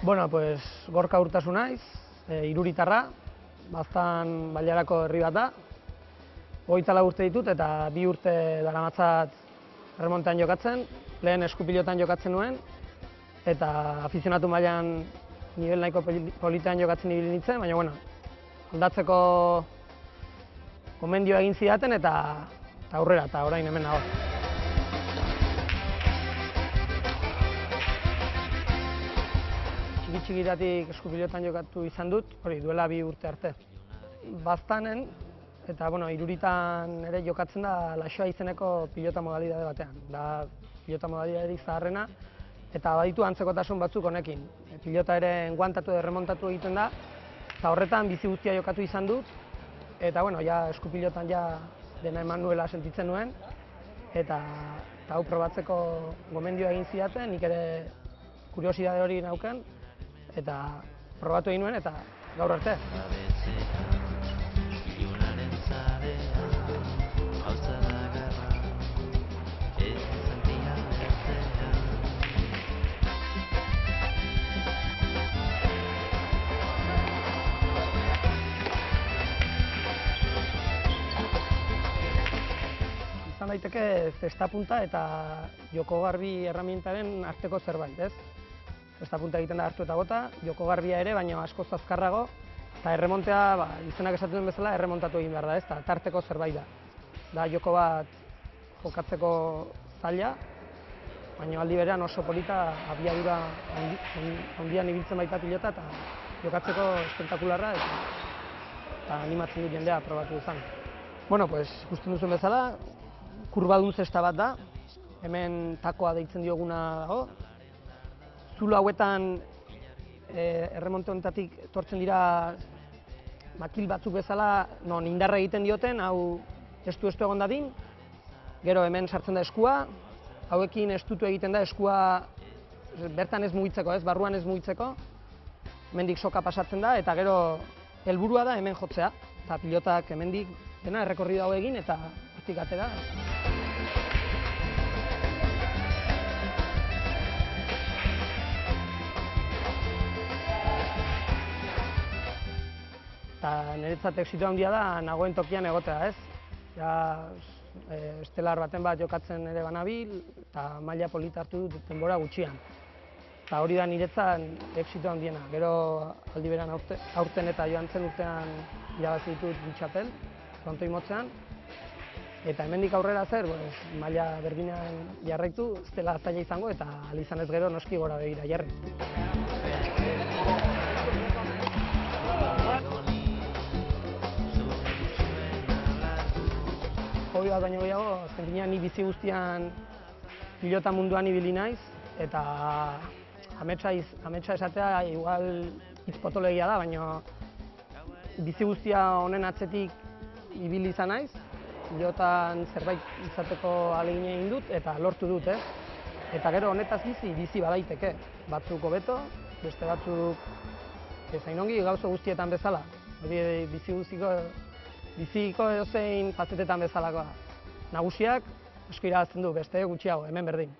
Bueno, pues Gorka Urtasun naiz, Iruritarra, Baztan bailarako herri bat da. 24 urte ditut eta 2 urte daramatzat erremontean jokatzen, lehen eskupilotan jokatzen nuen, eta afizionatu mailan nivel nahiko politean jokatzen ibili nintzen, baina bueno, aldatzeko gomendioa egin zidaten eta aurrera, eta orain hemen nago. Txiki-txikitatik eskupilotan jokatu izan dut, hori duela 2 urte arte. Baztanen, eta bueno, Iruritan ere jokatzen da laxoa izeneko pilota modalidade batean. Da pilota modalidaderik zaharrena, eta baditu antzekotasun batzuk honekin. Pilota ere enguantatu edo erremontatu egiten da, eta horretan bizi guztia jokatu izan dut, eta bueno, ja eskupilotan ja dena eman nuela sentitzen nuen, eta hau probatzeko gomendioa egin zidaten, nik ere kuriosidade hori nauken, eta probatu egin nuen, eta gaur arte. Izan daiteke zesta-punta eta joko-garbi erramientaren arteko zerbait, ez? Zesta-punta egiten da hartu eta bota, joko-garbia ere, baina askoz azkarrago, eta erremontea, izenak esaten duen bezala, erremontatu egin behar da, ez? Eta tarteko zerbait da. Da joko bat jokatzeko zaila, baina aldi berean oso polita, abiadura handian ibiltzen baita pilota, eta jokatzeko espektakularra, eta animatzen du jendea probatu izan. Bueno, pues, ikusten duzuen bezala, kurbadun zesta bat da, hemen takoa deitzen dioguna dago. Zulo hauetan erremonte honetatik etortzen dira makil batzuk bezala non indarra egiten dioten, hau estu egon dadin. Gero hemen sartzen da eskua, hauekin estutu egiten da eskua bertan ez mugitzeko, ez, barruan ez mugitzeko. Hemendik soka pasatzen da, eta gero helburua da hemen jotzea. Eta pilotak hemendik dena errekorri hau egin eta hortik atera. Eta niretzat exitu handia da nagoen tokian egotea, ez? Ja, estelar baten bat jokatzen ere banabil, eta maila polita hartu dut denbora gutxian. Eta hori da niretzat exitu handiena. Gero aldi beran aurten eta joan zen urtean irabazi ditut bi txapel, frontoi motzean. Eta hemendik aurrera zer, maila berdinean jarraitu, ez dela zaila izango, eta ahal izanez gero noski gora begira jarri. Hobi bat baino gehiago, azken finean ni bizi guztian pilota munduan ibili naiz, eta ametsa esatea igual hitz potoloegia da, baina bizi guztia honen atzetik ibili izan naiz, pilotan zerbait izateko ahalegina egin dut eta lortu dut, ez? Eta gero honetaz bizi badaiteke. Batzuk hobeto, beste batzuk ezain ongi gauza guztietan bezala. Hori biziko edozein fazetetan bezalakoa. Nagusiak asko irabazten du, beste gutxiago, hemen berdin.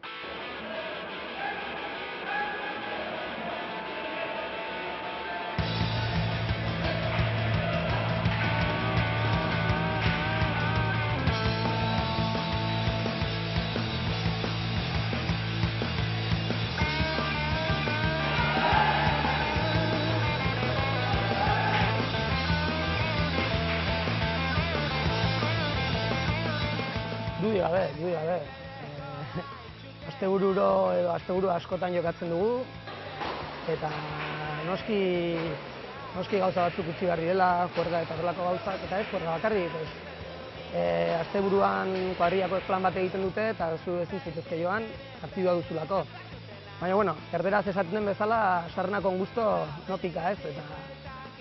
Dudik gabe. Astebururo edo asteburu askotan jokatzen dugu, eta noski gauza batzuk utzi behar direla, kuerda eta horrelako gauzak, eta ez kuerda bakarrik. Asteburuan kuadriako plan bat egiten dute, eta zu ezin zaitezke joan, partidua duzulako. Baina, bueno, erderaz esaten den bezala, sarrena con gusto no pica, ez? Eta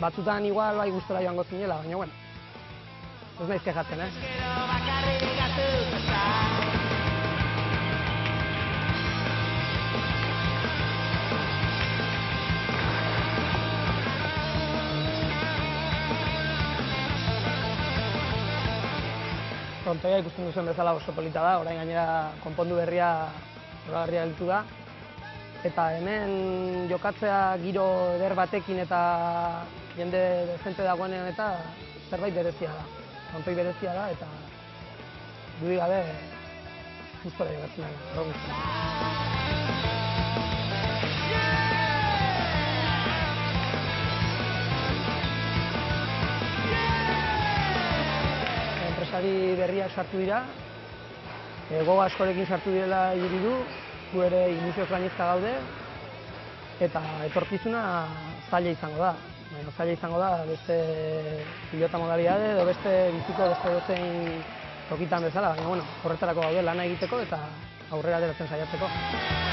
batzutan igual bai gustora joango zinela, baina, bueno, ez naiz kejatzen, Frontoia ikusten duzuen bezala oso polita da, orain gainera konpondu berria gelditu da. Eta hemen jokatzea giro eder batekin eta jende dezente dagoenean eta zerbait berezia da. Kontoi berezia da eta dudik gabe gustora jokatzen da. Enpresari berriak sartu dira, gogo askorekin sartu direla irudi du, gu ere ilusioz gainezka gaude, eta etorkizuna zaila izango da. Zaila izango da beste pilota modalidade edo beste biziko beste dozein tokitan bezala, baina horretarako gaude lana egiteko eta aurrera ateratzen saiatzeko.